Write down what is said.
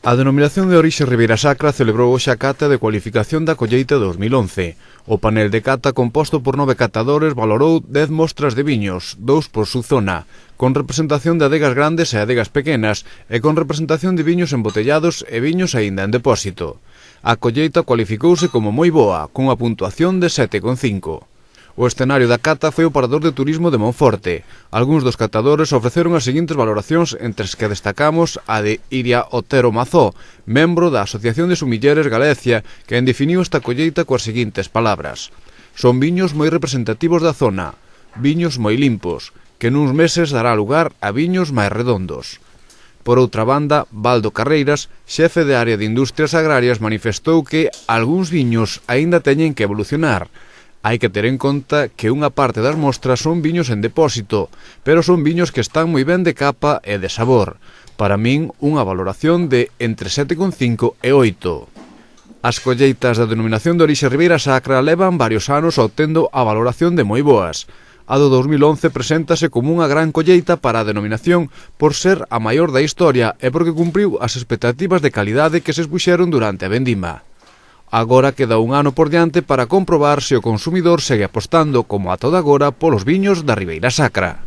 A denominación de orixe Ribeira Sacra celebrou hoxe a cata de cualificación da colleita 2011. O panel de cata, composto por 9 catadores, valorou 10 mostras de viños, 2 por su zona, con representación de adegas grandes e adegas pequenas, e con representación de viños embotellados e viños aínda en depósito. A colleita cualificouse como moi boa, cunha puntuación de 7,5. O escenario da cata foi o Parador de Turismo de Monforte. Algúns dos catadores ofreceron as seguintes valoracións, entre as que destacamos a de Iria Otero Mazó, membro da Asociación de Sumilleres Galicia, que definiu esta colleita coas seguintes palabras: son viños moi representativos da zona, viños moi limpos, que nuns meses dará lugar a viños máis redondos. Por outra banda, Baldo Carreiras, xefe de área de Industrias Agrarias, manifestou que algúns viños aínda teñen que evolucionar. Hai que ter en conta que unha parte das mostras son viños en depósito, pero son viños que están moi ben de capa e de sabor. Para min, unha valoración de entre 7,5 e 8. As colleitas da denominación de orixe Ribeira Sacra levan varios anos obtendo a valoración de moi boas. A do 2011 preséntase como unha gran colleita para a denominación por ser a maior da historia e porque cumpriu as expectativas de calidade que se expuxeron durante a vendima. Agora queda un ano por diante para comprobar se o consumidor segue apostando, como a toda agora, polos viños da Ribeira Sacra.